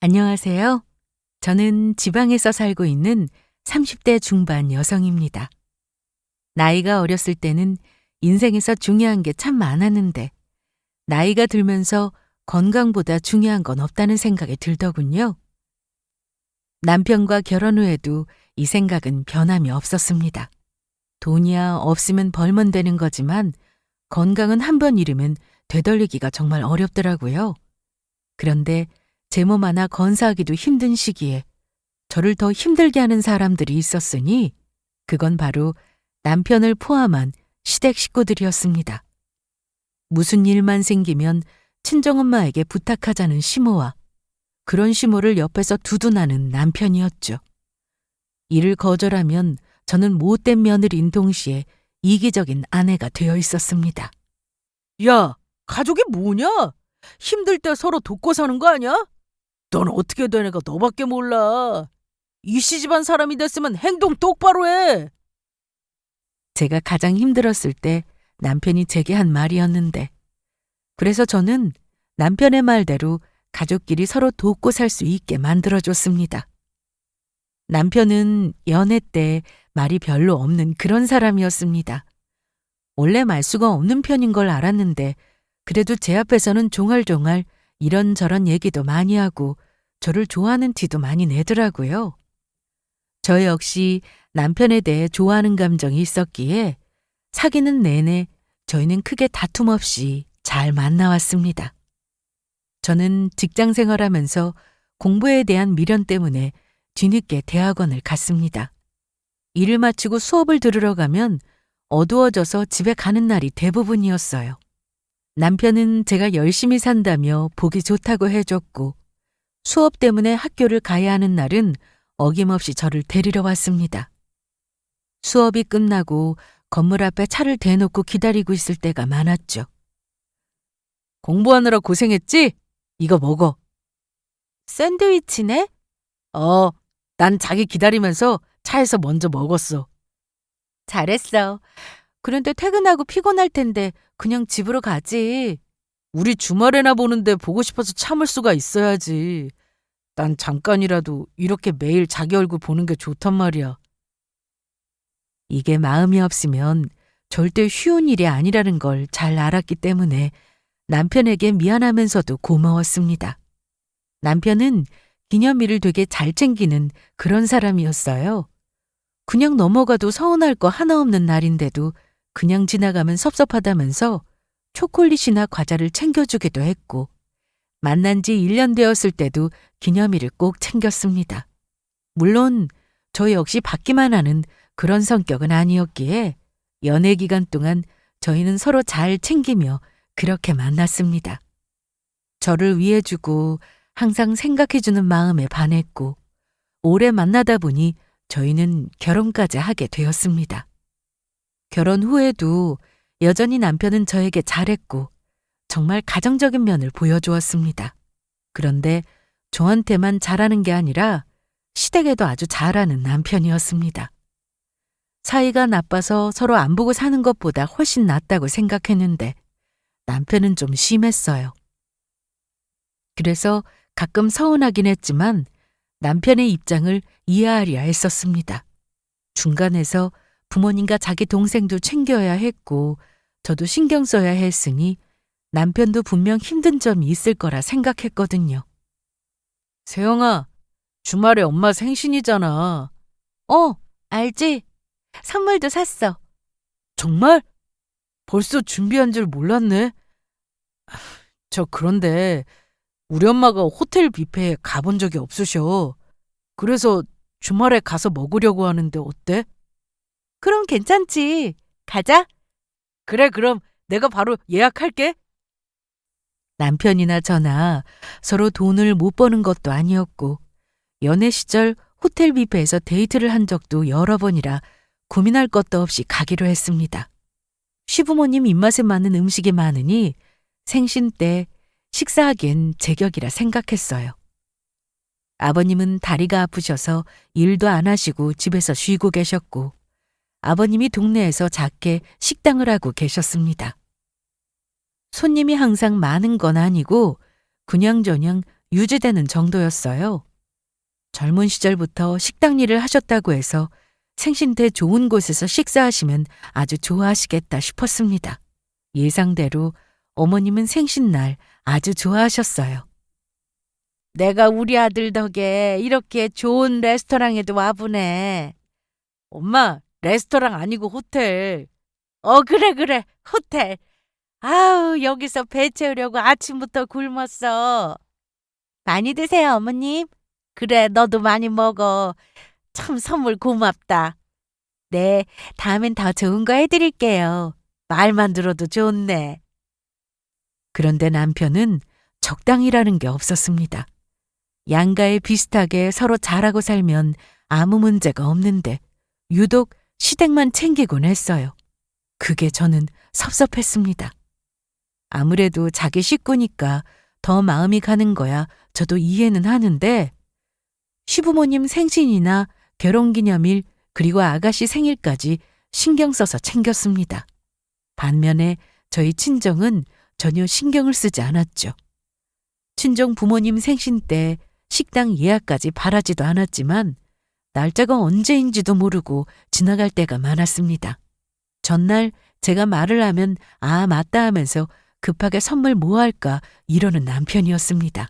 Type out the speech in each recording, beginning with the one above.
안녕하세요. 저는 지방에서 살고 있는 30대 중반 여성입니다. 나이가 어렸을 때는 인생에서 중요한 게 참 많았는데, 나이가 들면서 건강보다 중요한 건 없다는 생각이 들더군요. 남편과 결혼 후에도 이 생각은 변함이 없었습니다. 돈이야 없으면 벌면 되는 거지만, 건강은 한 번 잃으면 되돌리기가 정말 어렵더라고요. 그런데 제 몸 하나 건사하기도 힘든 시기에 저를 더 힘들게 하는 사람들이 있었으니 그건 바로 남편을 포함한 시댁 식구들이었습니다. 무슨 일만 생기면 친정엄마에게 부탁하자는 시모와 그런 시모를 옆에서 두둔하는 남편이었죠. 이를 거절하면 저는 못된 며느리인 동시에 이기적인 아내가 되어 있었습니다. 야, 가족이 뭐냐? 힘들 때 서로 돕고 사는 거 아니야? 넌 어떻게 된 애가 너밖에 몰라. 이씨 집안 사람이 됐으면 행동 똑바로 해. 제가 가장 힘들었을 때 남편이 제게 한 말이었는데, 그래서 저는 남편의 말대로 가족끼리 서로 돕고 살 수 있게 만들어줬습니다. 남편은 연애 때 말이 별로 없는 그런 사람이었습니다. 원래 말수가 없는 편인 걸 알았는데, 그래도 제 앞에서는 종알종알 이런저런 얘기도 많이 하고 저를 좋아하는 티도 많이 내더라고요. 저 역시 남편에 대해 좋아하는 감정이 있었기에 사귀는 내내 저희는 크게 다툼 없이 잘 만나왔습니다. 저는 직장 생활하면서 공부에 대한 미련 때문에 뒤늦게 대학원을 갔습니다. 일을 마치고 수업을 들으러 가면 어두워져서 집에 가는 날이 대부분이었어요. 남편은 제가 열심히 산다며 보기 좋다고 해줬고, 수업 때문에 학교를 가야 하는 날은 어김없이 저를 데리러 왔습니다. 수업이 끝나고 건물 앞에 차를 대놓고 기다리고 있을 때가 많았죠. 공부하느라 고생했지? 이거 먹어. 샌드위치네? 난 자기 기다리면서 차에서 먼저 먹었어. 잘했어. 그런데 퇴근하고 피곤할 텐데 그냥 집으로 가지. 우리 주말에나 보는데 보고 싶어서 참을 수가 있어야지. 난 잠깐이라도 이렇게 매일 자기 얼굴 보는 게 좋단 말이야. 이게 마음이 없으면 절대 쉬운 일이 아니라는 걸 잘 알았기 때문에 남편에게 미안하면서도 고마웠습니다. 남편은 기념일을 되게 잘 챙기는 그런 사람이었어요. 그냥 넘어가도 서운할 거 하나 없는 날인데도 그냥 지나가면 섭섭하다면서 초콜릿이나 과자를 챙겨주기도 했고, 만난 지 1년 되었을 때도 기념일을 꼭 챙겼습니다. 물론 저 역시 받기만 하는 그런 성격은 아니었기에 연애 기간 동안 저희는 서로 잘 챙기며 그렇게 만났습니다. 저를 위해주고 항상 생각해주는 마음에 반했고, 오래 만나다 보니 저희는 결혼까지 하게 되었습니다. 결혼 후에도 여전히 남편은 저에게 잘했고 정말 가정적인 면을 보여주었습니다. 그런데 저한테만 잘하는 게 아니라 시댁에도 아주 잘하는 남편이었습니다. 사이가 나빠서 서로 안 보고 사는 것보다 훨씬 낫다고 생각했는데 남편은 좀 심했어요. 그래서 가끔 서운하긴 했지만 남편의 입장을 이해하려 했었습니다. 중간에서 부모님과 자기 동생도 챙겨야 했고 저도 신경 써야 했으니 남편도 분명 힘든 점이 있을 거라 생각했거든요. 세영아, 주말에 엄마 생신이잖아. 알지? 선물도 샀어. 정말? 벌써 준비한 줄 몰랐네. 그런데 우리 엄마가 호텔 뷔페에 가본 적이 없으셔. 그래서 주말에 가서 먹으려고 하는데 어때? 그럼 괜찮지. 가자. 그래, 그럼 내가 바로 예약할게. 남편이나 저나 서로 돈을 못 버는 것도 아니었고 연애 시절 호텔 뷔페에서 데이트를 한 적도 여러 번이라 고민할 것도 없이 가기로 했습니다. 시부모님 입맛에 맞는 음식이 많으니 생신 때 식사하기엔 제격이라 생각했어요. 아버님은 다리가 아프셔서 일도 안 하시고 집에서 쉬고 계셨고 아버님이 동네에서 작게 식당을 하고 계셨습니다. 손님이 항상 많은 건 아니고 그냥저냥 유지되는 정도였어요. 젊은 시절부터 식당 일을 하셨다고 해서 생신 때 좋은 곳에서 식사하시면 아주 좋아하시겠다 싶었습니다. 예상대로 어머님은 생신날 아주 좋아하셨어요. 내가 우리 아들 덕에 이렇게 좋은 레스토랑에도 와보네. 엄마, 레스토랑 아니고 호텔. 그래, 호텔. 아우, 여기서 배 채우려고 아침부터 굶었어. 많이 드세요, 어머님. 그래, 너도 많이 먹어. 참 선물 고맙다. 네, 다음엔 더 좋은 거 해드릴게요. 말만 들어도 좋네. 그런데 남편은 적당이라는 게 없었습니다. 양가에 비슷하게 서로 잘하고 살면 아무 문제가 없는데 유독 시댁만 챙기곤 했어요. 그게 저는 섭섭했습니다. 아무래도 자기 식구니까 더 마음이 가는 거야 저도 이해는 하는데 시부모님 생신이나 결혼기념일 그리고 아가씨 생일까지 신경 써서 챙겼습니다. 반면에 저희 친정은 전혀 신경을 쓰지 않았죠. 친정 부모님 생신 때 식당 예약까지 바라지도 않았지만 날짜가 언제인지도 모르고 지나갈 때가 많았습니다. 전날 제가 말을 하면 아 맞다 하면서 급하게 선물 뭐 할까 이러는 남편이었습니다.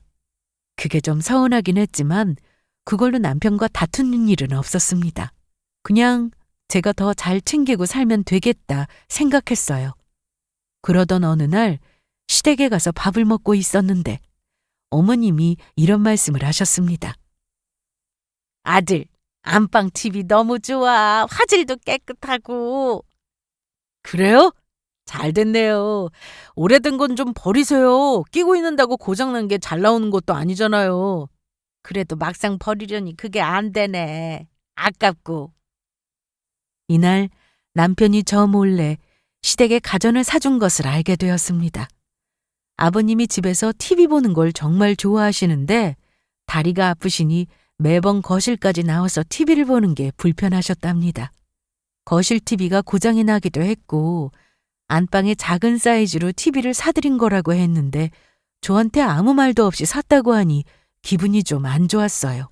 그게 좀 서운하긴 했지만 그걸로 남편과 다투는 일은 없었습니다. 그냥 제가 더 잘 챙기고 살면 되겠다 생각했어요. 그러던 어느 날 시댁에 가서 밥을 먹고 있었는데 어머님이 이런 말씀을 하셨습니다. 아들, 안방 집이 너무 좋아. 화질도 깨끗하고. 그래요? 잘 됐네요. 오래된 건 좀 버리세요. 끼고 있는다고 고장난 게 잘 나오는 것도 아니잖아요. 그래도 막상 버리려니 그게 안 되네. 아깝고. 이날 남편이 저 몰래 시댁에 가전을 사준 것을 알게 되었습니다. 아버님이 집에서 TV 보는 걸 정말 좋아하시는데 다리가 아프시니 매번 거실까지 나와서 TV를 보는 게 불편하셨답니다. 거실 TV가 고장이 나기도 했고 안방에 작은 사이즈로 TV를 사드린 거라고 했는데 저한테 아무 말도 없이 샀다고 하니 기분이 좀 안 좋았어요.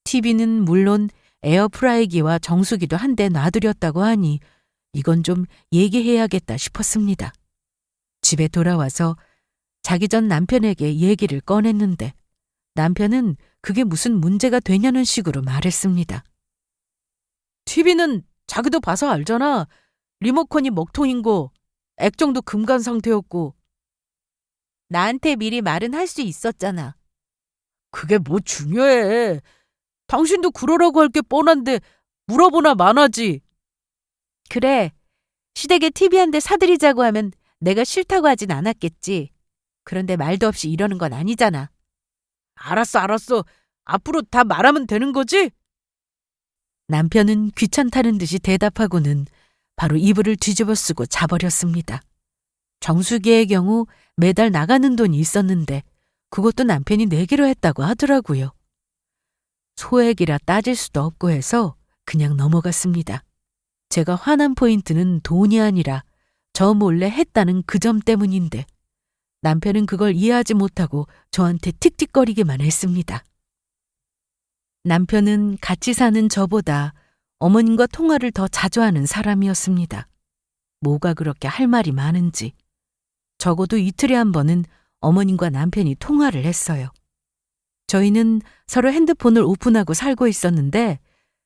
TV는 물론 에어프라이기와 정수기도 한 대 놔드렸다고 하니 이건 좀 얘기해야겠다 싶었습니다. 집에 돌아와서 자기 전 남편에게 얘기를 꺼냈는데 남편은 그게 무슨 문제가 되냐는 식으로 말했습니다. TV는 자기도 봐서 알잖아. 리모컨이 먹통인 거, 액정도 금간 상태였고. 나한테 미리 말은 할 수 있었잖아. 그게 뭐 중요해. 당신도 그러라고 할 게 뻔한데 물어보나 마나지. 그래, 시댁에 TV 한 대 사드리자고 하면 내가 싫다고 하진 않았겠지. 그런데 말도 없이 이러는 건 아니잖아. 알았어. 앞으로 다 말하면 되는 거지? 남편은 귀찮다는 듯이 대답하고는 바로 이불을 뒤집어 쓰고 자버렸습니다. 정수기의 경우 매달 나가는 돈이 있었는데 그것도 남편이 내기로 했다고 하더라고요. 소액이라 따질 수도 없고 해서 그냥 넘어갔습니다. 제가 화난 포인트는 돈이 아니라 저 몰래 했다는 그 점 때문인데 남편은 그걸 이해하지 못하고 저한테 틱틱거리기만 했습니다. 남편은 같이 사는 저보다 어머님과 통화를 더 자주 하는 사람이었습니다. 뭐가 그렇게 할 말이 많은지. 적어도 이틀에 한 번은 어머님과 남편이 통화를 했어요. 저희는 서로 핸드폰을 오픈하고 살고 있었는데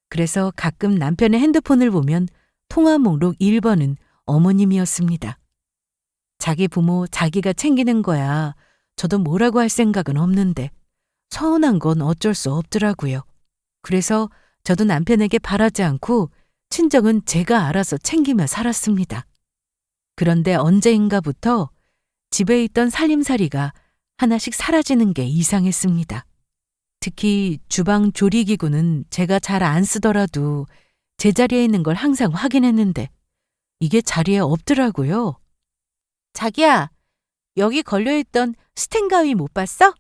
그래서 가끔 남편의 핸드폰을 보면 통화 목록 1번은 어머님이었습니다. 자기 부모 자기가 챙기는 거야. 저도 뭐라고 할 생각은 없는데 서운한 건 어쩔 수 없더라고요. 그래서 저도 남편에게 바라지 않고 친정은 제가 알아서 챙기며 살았습니다. 그런데 언제인가부터 집에 있던 살림살이가 하나씩 사라지는 게 이상했습니다. 특히 주방 조리기구는 제가 잘 안 쓰더라도 제자리에 있는 걸 항상 확인했는데 이게 자리에 없더라고요. 자기야, 여기 걸려있던 스텐 가위 못 봤어?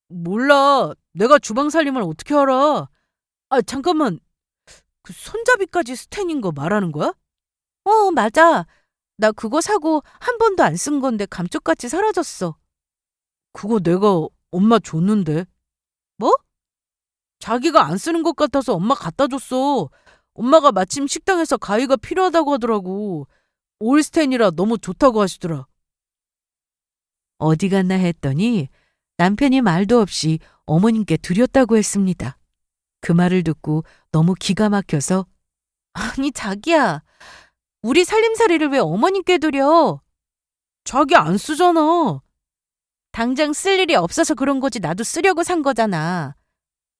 몰라. 내가 주방 살림을 어떻게 알아? 잠깐만. 그 손잡이까지 스텐인 거 말하는 거야? 맞아. 나 그거 사고 한 번도 안 쓴 건데 감쪽같이 사라졌어. 그거 내가 엄마 줬는데. 뭐? 자기가 안 쓰는 것 같아서 엄마 갖다 줬어. 엄마가 마침 식당에서 가위가 필요하다고 하더라고. 올스텐이라 너무 좋다고 하시더라. 어디 갔나 했더니 남편이 말도 없이 어머님께 드렸다고 했습니다. 그 말을 듣고 너무 기가 막혀서 아니, 자기야. 우리 살림살이를 왜 어머님께 드려? 자기 안 쓰잖아. 당장 쓸 일이 없어서 그런 거지 나도 쓰려고 산 거잖아.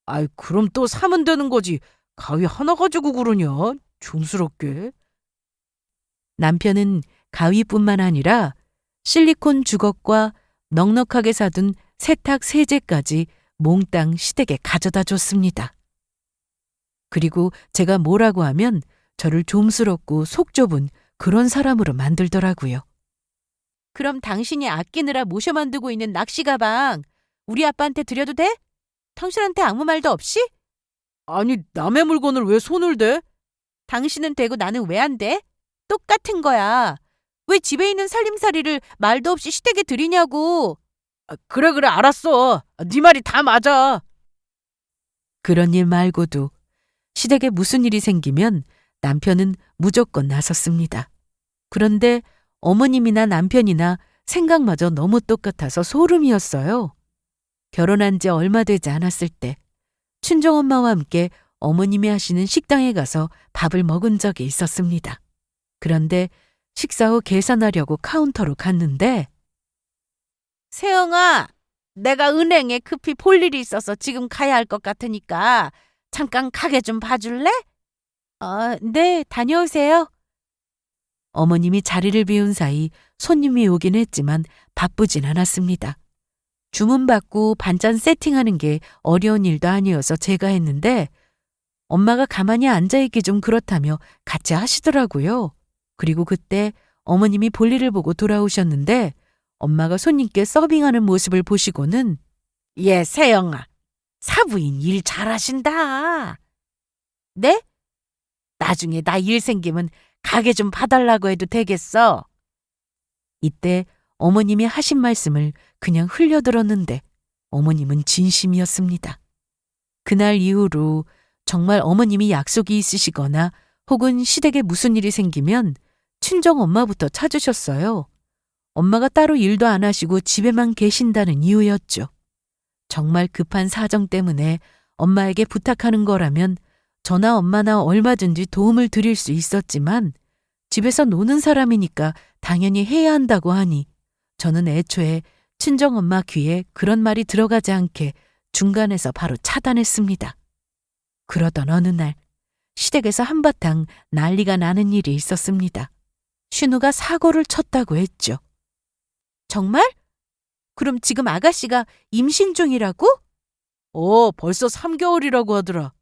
아이, 그럼 또 사면 되는 거지. 가위 하나 가지고 그러냐? 좀스럽게. 남편은 가위뿐만 아니라 실리콘 주걱과 넉넉하게 사둔 세탁 세제까지 몽땅 시댁에 가져다 줬습니다. 그리고 제가 뭐라고 하면 저를 좀스럽고 속 좁은 그런 사람으로 만들더라고요. 그럼 당신이 아끼느라 모셔 만들고 있는 낚시 가방 우리 아빠한테 드려도 돼? 당신한테 아무 말도 없이? 아니, 남의 물건을 왜 손을 대? 당신은 되고 나는 왜 안 돼? 똑같은 거야. 왜 집에 있는 살림살이를 말도 없이 시댁에 드리냐고. 그래, 알았어. 네 말이 다 맞아. 그런 일 말고도 시댁에 무슨 일이 생기면 남편은 무조건 나섰습니다. 그런데 어머님이나 남편이나 생각마저 너무 똑같아서 소름이었어요. 결혼한 지 얼마 되지 않았을 때 친정엄마와 함께 어머님이 하시는 식당에 가서 밥을 먹은 적이 있었습니다. 그런데 식사 후 계산하려고 카운터로 갔는데 세영아, 내가 은행에 급히 볼 일이 있어서 지금 가야 할 것 같으니까 잠깐 가게 좀 봐줄래? 네, 다녀오세요. 어머님이 자리를 비운 사이 손님이 오긴 했지만 바쁘진 않았습니다. 주문받고 반찬 세팅하는 게 어려운 일도 아니어서 제가 했는데 엄마가 가만히 앉아있기 좀 그렇다며 같이 하시더라고요. 그리고 그때 어머님이 볼일을 보고 돌아오셨는데 엄마가 손님께 서빙하는 모습을 보시고는 예, 세영아, 사부인 일 잘하신다. 네? 나중에 나 일 생기면 가게 좀 봐달라고 해도 되겠어. 이때 어머님이 하신 말씀을 그냥 흘려들었는데 어머님은 진심이었습니다. 그날 이후로 정말 어머님이 약속이 있으시거나 혹은 시댁에 무슨 일이 생기면 친정엄마부터 찾으셨어요. 엄마가 따로 일도 안 하시고 집에만 계신다는 이유였죠. 정말 급한 사정 때문에 엄마에게 부탁하는 거라면 저나 엄마나 얼마든지 도움을 드릴 수 있었지만 집에서 노는 사람이니까 당연히 해야 한다고 하니 저는 애초에 친정엄마 귀에 그런 말이 들어가지 않게 중간에서 바로 차단했습니다. 그러던 어느 날 시댁에서 한바탕 난리가 나는 일이 있었습니다. 신우가 사고를 쳤다고 했죠. 정말? 그럼 지금 아가씨가 임신 중이라고? 벌써 3개월이라고 하더라.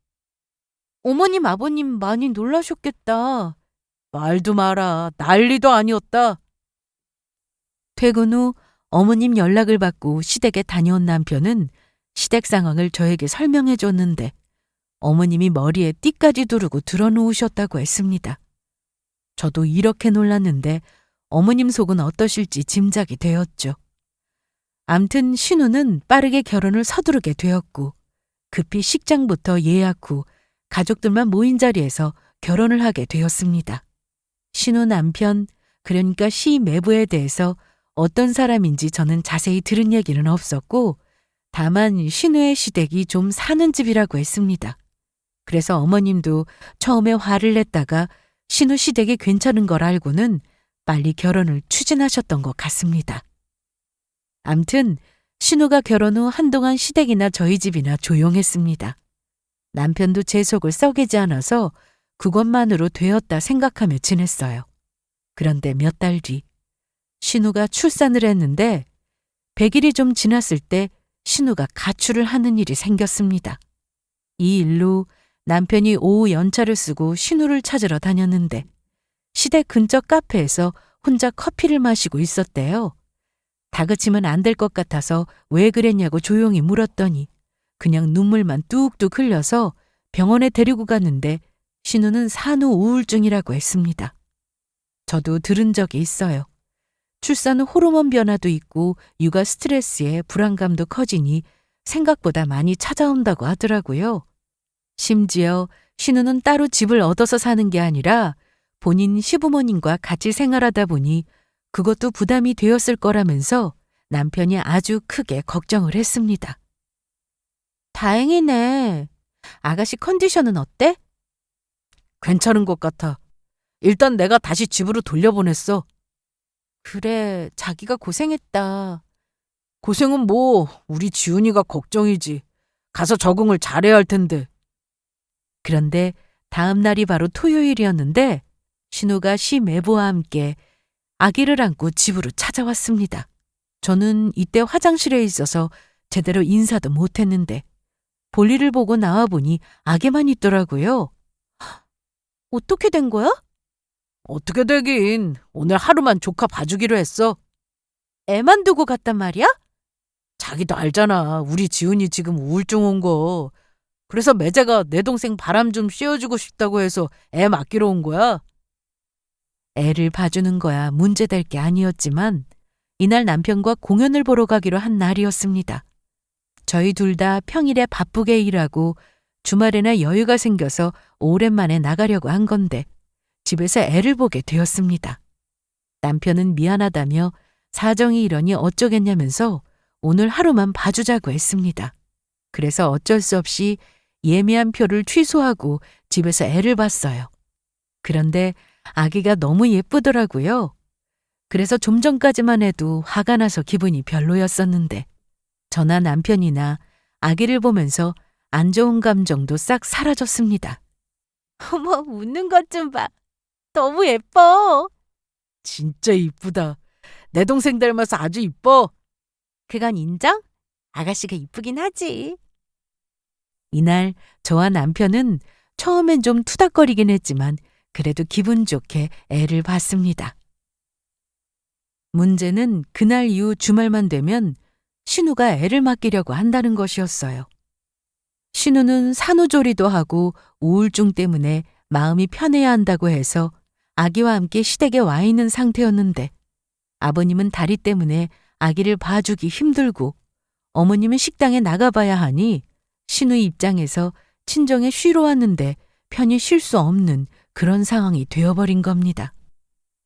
어머님, 아버님 많이 놀라셨겠다. 말도 마라. 난리도 아니었다. 퇴근 후 어머님 연락을 받고 시댁에 다녀온 남편은 시댁 상황을 저에게 설명해 줬는데 어머님이 머리에 띠까지 두르고 들어누우셨다고 했습니다. 저도 이렇게 놀랐는데 어머님 속은 어떠실지 짐작이 되었죠. 암튼 신우는 빠르게 결혼을 서두르게 되었고 급히 식장부터 예약 후 가족들만 모인 자리에서 결혼을 하게 되었습니다. 신우 남편, 그러니까 시 매부에 대해서 어떤 사람인지 저는 자세히 들은 얘기는 없었고 다만 신우의 시댁이 좀 사는 집이라고 했습니다. 그래서 어머님도 처음에 화를 냈다가 신우 시댁이 괜찮은 걸 알고는 빨리 결혼을 추진하셨던 것 같습니다. 암튼 신우가 결혼 후 한동안 시댁이나 저희 집이나 조용했습니다. 남편도 제 속을 썩이지 않아서 그것만으로 되었다 생각하며 지냈어요. 그런데 몇 달 뒤 신우가 출산을 했는데 100일이 좀 지났을 때 신우가 가출을 하는 일이 생겼습니다. 이 일로 남편이 오후 연차를 쓰고 신우를 찾으러 다녔는데 시댁 근처 카페에서 혼자 커피를 마시고 있었대요. 다그치면 안 될 것 같아서 왜 그랬냐고 조용히 물었더니 그냥 눈물만 뚝뚝 흘려서 병원에 데리고 갔는데 신우는 산후 우울증이라고 했습니다. 저도 들은 적이 있어요. 출산 후 호르몬 변화도 있고 육아 스트레스에 불안감도 커지니 생각보다 많이 찾아온다고 하더라고요. 심지어 신우는 따로 집을 얻어서 사는 게 아니라 본인 시부모님과 같이 생활하다 보니 그것도 부담이 되었을 거라면서 남편이 아주 크게 걱정을 했습니다. 다행이네. 아가씨 컨디션은 어때? 괜찮은 것 같아. 일단 내가 다시 집으로 돌려보냈어. 그래, 자기가 고생했다. 고생은 뭐 우리 지훈이가 걱정이지. 가서 적응을 잘해야 할 텐데. 그런데 다음 날이 바로 토요일이었는데 신우가 시매부와 함께 아기를 안고 집으로 찾아왔습니다. 저는 이때 화장실에 있어서 제대로 인사도 못했는데 볼일을 보고 나와보니 아기만 있더라고요. 어떻게 된 거야? 어떻게 되긴. 오늘 하루만 조카 봐주기로 했어. 애만 두고 갔단 말이야? 자기도 알잖아. 우리 지훈이 지금 우울증 온 거. 그래서 매제가 내 동생 바람 좀 씌워주고 싶다고 해서 애 맡기러 온 거야. 애를 봐주는 거야 문제될 게 아니었지만 이날 남편과 공연을 보러 가기로 한 날이었습니다. 저희 둘 다 평일에 바쁘게 일하고 주말에나 여유가 생겨서 오랜만에 나가려고 한 건데 집에서 애를 보게 되었습니다. 남편은 미안하다며 사정이 이러니 어쩌겠냐면서 오늘 하루만 봐주자고 했습니다. 그래서 어쩔 수 없이 예매한 표를 취소하고 집에서 애를 봤어요. 그런데 아기가 너무 예쁘더라고요. 그래서 좀 전까지만 해도 화가 나서 기분이 별로였었는데 저나 남편이나 아기를 보면서 안 좋은 감정도 싹 사라졌습니다. 어머, 웃는 것 좀 봐. 너무 예뻐. 진짜 이쁘다. 내 동생 닮아서 아주 이뻐. 그건 인정? 아가씨가 이쁘긴 하지. 이날 저와 남편은 처음엔 좀 투닥거리긴 했지만 그래도 기분 좋게 애를 봤습니다. 문제는 그날 이후 주말만 되면 신우가 애를 맡기려고 한다는 것이었어요. 신우는 산후조리도 하고 우울증 때문에 마음이 편해야 한다고 해서 아기와 함께 시댁에 와 있는 상태였는데 아버님은 다리 때문에 아기를 봐주기 힘들고 어머님은 식당에 나가봐야 하니 신우 입장에서 친정에 쉬러 왔는데 편히 쉴 수 없는 그런 상황이 되어버린 겁니다.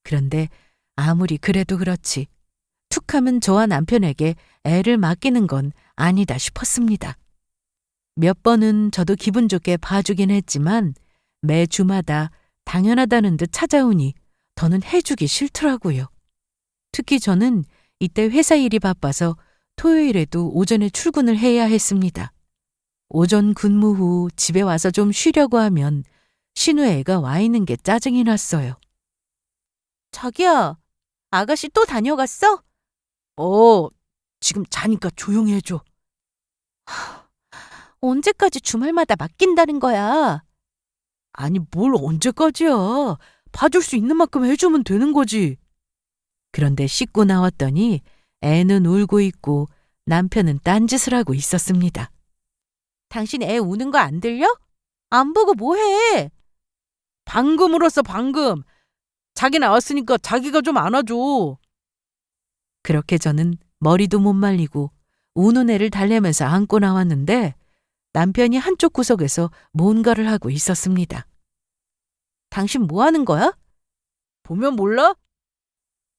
그런데 아무리 그래도 그렇지 툭하면 저와 남편에게 애를 맡기는 건 아니다 싶었습니다. 몇 번은 저도 기분 좋게 봐주긴 했지만 매 주마다 당연하다는 듯 찾아오니 더는 해주기 싫더라고요. 특히 저는 이때 회사 일이 바빠서 토요일에도 오전에 출근을 해야 했습니다. 오전 근무 후 집에 와서 좀 쉬려고 하면 신우 애가 와 있는 게 짜증이 났어요. 자기야, 아가씨 또 다녀갔어? 지금 자니까 조용히 해줘. 언제까지 주말마다 맡긴다는 거야? 아니, 뭘 언제까지야. 봐줄 수 있는 만큼 해주면 되는 거지. 그런데 씻고 나왔더니 애는 울고 있고 남편은 딴짓을 하고 있었습니다. 당신 애 우는 거 안 들려? 안 보고 뭐해? 방금 울었어, 방금. 자기 나왔으니까 자기가 좀 안아줘. 그렇게 저는 머리도 못 말리고 우는 애를 달래면서 안고 나왔는데 남편이 한쪽 구석에서 뭔가를 하고 있었습니다. 당신 뭐 하는 거야? 보면 몰라?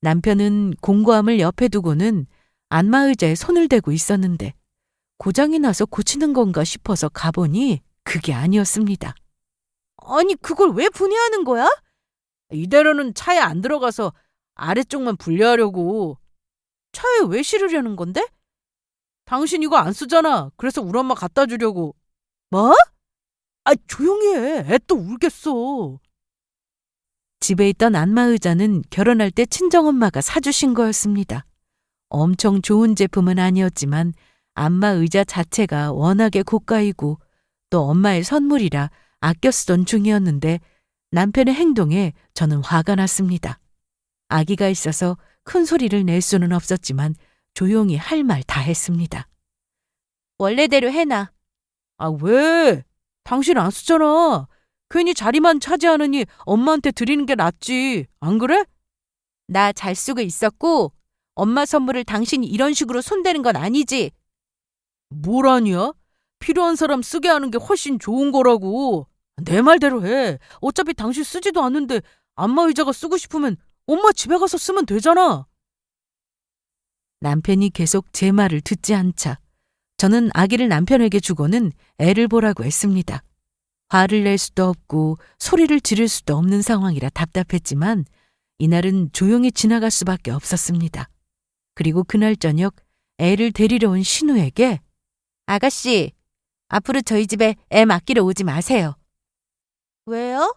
남편은 공구함을 옆에 두고는 안마의자에 손을 대고 있었는데 고장이 나서 고치는 건가 싶어서 가보니 그게 아니었습니다. 아니, 그걸 왜 분해하는 거야? 이대로는 차에 안 들어가서 아래쪽만 분리하려고. 차에 왜 실으려는 건데? 당신 이거 안 쓰잖아. 그래서 우리 엄마 갖다 주려고. 뭐? 조용히 해. 애 또 울겠어. 집에 있던 안마의자는 결혼할 때 친정엄마가 사주신 거였습니다. 엄청 좋은 제품은 아니었지만 안마의자 자체가 워낙에 고가이고 또 엄마의 선물이라 아껴 쓰던 중이었는데 남편의 행동에 저는 화가 났습니다. 아기가 있어서 큰 소리를 낼 수는 없었지만 조용히 할 말 다 했습니다. 원래대로 해놔. 왜? 당신 안 쓰잖아. 괜히 자리만 차지하느니 엄마한테 드리는 게 낫지. 안 그래? 나 잘 쓰고 있었고 엄마 선물을 당신이 이런 식으로 손대는 건 아니지. 뭘 아니야? 필요한 사람 쓰게 하는 게 훨씬 좋은 거라고. 내 말대로 해. 어차피 당신 쓰지도 않는데 안마의자가 쓰고 싶으면 엄마 집에 가서 쓰면 되잖아. 남편이 계속 제 말을 듣지 않자 저는 아기를 남편에게 주고는 애를 보라고 했습니다. 화를 낼 수도 없고 소리를 지를 수도 없는 상황이라 답답했지만 이날은 조용히 지나갈 수밖에 없었습니다. 그리고 그날 저녁 애를 데리러 온 신우에게 아가씨, 앞으로 저희 집에 애 맡기러 오지 마세요. 왜요?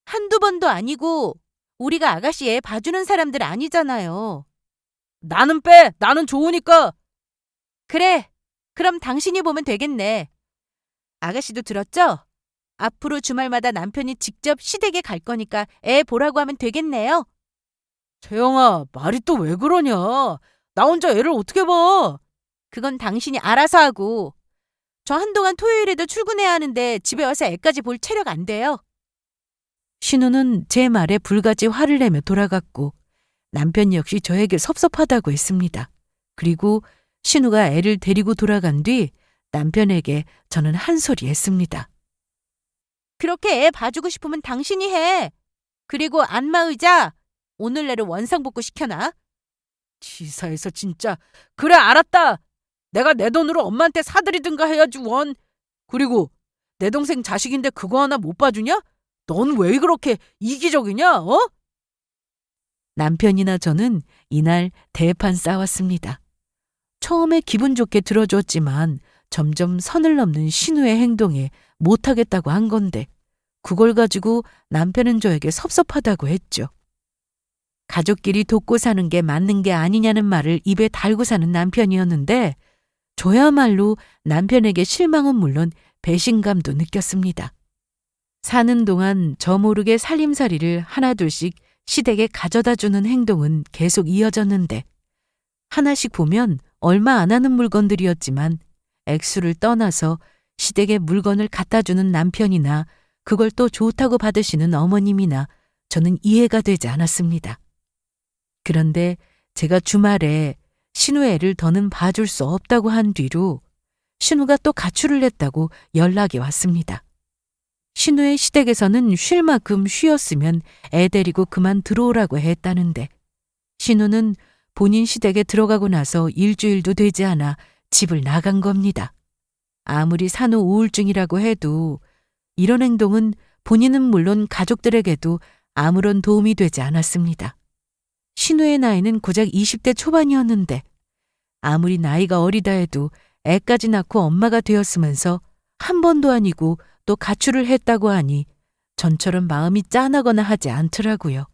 한두 번도 아니고 우리가 아가씨 애 봐주는 사람들 아니잖아요. 나는 빼. 나는 좋으니까. 그래. 그럼 당신이 보면 되겠네. 아가씨도 들었죠? 앞으로 주말마다 남편이 직접 시댁에 갈 거니까 애 보라고 하면 되겠네요. 재영아, 말이 또 왜 그러냐? 나 혼자 애를 어떻게 봐? 그건 당신이 알아서 하고. 저 한동안 토요일에도 출근해야 하는데 집에 와서 애까지 볼 체력 안 돼요. 신우는 제 말에 불같이 화를 내며 돌아갔고 남편 역시 저에게 섭섭하다고 했습니다. 그리고 신우가 애를 데리고 돌아간 뒤 남편에게 저는 한 소리 했습니다. 그렇게 애 봐주고 싶으면 당신이 해. 그리고 안마의자 오늘 내로 원상복구 시켜놔. 지사에서 진짜. 그래, 알았다. 내가 내 돈으로 엄마한테 사드리든가 해야지 원. 그리고 내 동생 자식인데 그거 하나 못 봐주냐? 넌 왜 그렇게 이기적이냐? 어? 남편이나 저는 이날 대판 싸웠습니다. 처음에 기분 좋게 들어줬지만 점점 선을 넘는 신우의 행동에 못하겠다고 한 건데 그걸 가지고 남편은 저에게 섭섭하다고 했죠. 가족끼리 돕고 사는 게 맞는 게 아니냐는 말을 입에 달고 사는 남편이었는데 저야말로 남편에게 실망은 물론 배신감도 느꼈습니다. 사는 동안 저 모르게 살림살이를 하나둘씩 시댁에 가져다 주는 행동은 계속 이어졌는데 하나씩 보면 얼마 안 하는 물건들이었지만 액수를 떠나서 시댁에 물건을 갖다 주는 남편이나 그걸 또 좋다고 받으시는 어머님이나 저는 이해가 되지 않았습니다. 그런데 제가 주말에 신우 애를 더는 봐줄 수 없다고 한 뒤로 신우가 또 가출을 했다고 연락이 왔습니다. 신우의 시댁에서는 쉴 만큼 쉬었으면 애 데리고 그만 들어오라고 했다는데 신우는 본인 시댁에 들어가고 나서 일주일도 되지 않아 집을 나간 겁니다. 아무리 산후 우울증이라고 해도 이런 행동은 본인은 물론 가족들에게도 아무런 도움이 되지 않았습니다. 신우의 나이는 고작 20대 초반이었는데 아무리 나이가 어리다 해도 애까지 낳고 엄마가 되었으면서 한 번도 아니고 또 가출을 했다고 하니 전처럼 마음이 짠하거나 하지 않더라고요.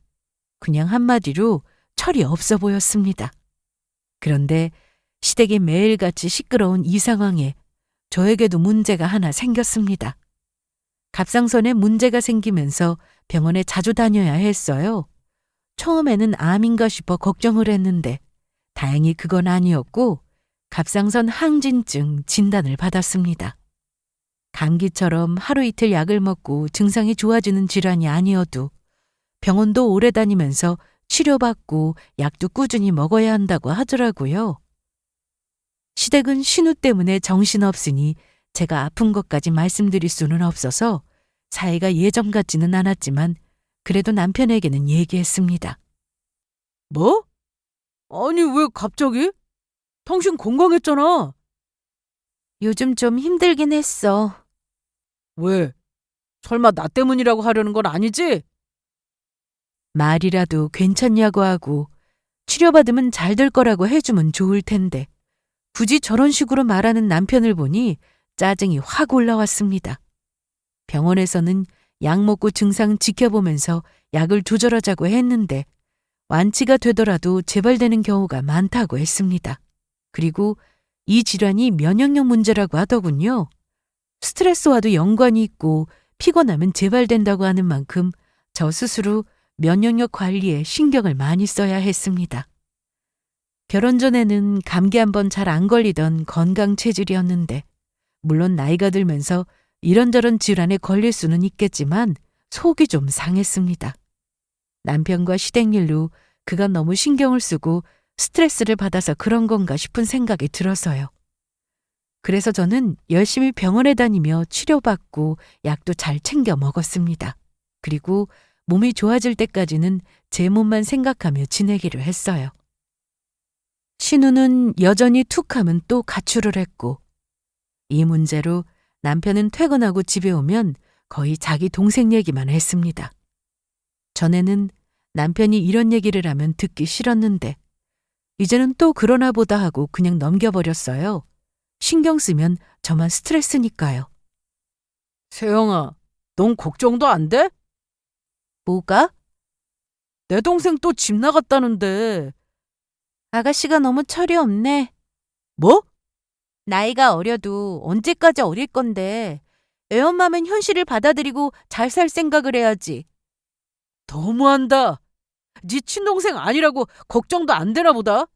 그냥 한마디로 철이 없어 보였습니다. 그런데 시댁이 매일같이 시끄러운 이 상황에 저에게도 문제가 하나 생겼습니다. 갑상선에 문제가 생기면서 병원에 자주 다녀야 했어요. 처음에는 암인가 싶어 걱정을 했는데 다행히 그건 아니었고 갑상선 항진증 진단을 받았습니다. 감기처럼 하루 이틀 약을 먹고 증상이 좋아지는 질환이 아니어도 병원도 오래 다니면서 치료받고 약도 꾸준히 먹어야 한다고 하더라고요. 시댁은 신우 때문에 정신없으니 제가 아픈 것까지 말씀드릴 수는 없어서 사이가 예전 같지는 않았지만 그래도 남편에게는 얘기했습니다. 뭐? 아니, 왜 갑자기? 당신 건강했잖아. 요즘 좀 힘들긴 했어. 왜? 설마 나 때문이라고 하려는 건 아니지? 말이라도 괜찮냐고 하고 치료받으면 잘 될 거라고 해주면 좋을 텐데 굳이 저런 식으로 말하는 남편을 보니 짜증이 확 올라왔습니다. 병원에서는 약 먹고 증상 지켜보면서 약을 조절하자고 했는데 완치가 되더라도 재발되는 경우가 많다고 했습니다. 그리고 이 질환이 면역력 문제라고 하더군요. 스트레스와도 연관이 있고 피곤하면 재발된다고 하는 만큼 저 스스로 면역력 관리에 신경을 많이 써야 했습니다. 결혼 전에는 감기 한 번 잘 안 걸리던 건강 체질이었는데 물론 나이가 들면서 이런저런 질환에 걸릴 수는 있겠지만 속이 좀 상했습니다. 남편과 시댁 일로 그가 너무 신경을 쓰고 스트레스를 받아서 그런 건가 싶은 생각이 들어서요. 그래서 저는 열심히 병원에 다니며 치료받고 약도 잘 챙겨 먹었습니다. 그리고 몸이 좋아질 때까지는 제 몸만 생각하며 지내기로 했어요. 신우는 여전히 툭하면 또 가출을 했고, 이 문제로 남편은 퇴근하고 집에 오면 거의 자기 동생 얘기만 했습니다. 전에는 남편이 이런 얘기를 하면 듣기 싫었는데 이제는 또 그러나 보다 하고 그냥 넘겨버렸어요. 신경 쓰면 저만 스트레스니까요. 세영아, 넌 걱정도 안 돼? 뭐가? 내 동생 또 집 나갔다는데. 아가씨가 너무 철이 없네. 뭐? 나이가 어려도 언제까지 어릴 건데 애엄마면 현실을 받아들이고 잘 살 생각을 해야지. 너무한다. 네 친동생 아니라고 걱정도 안 되나 보다.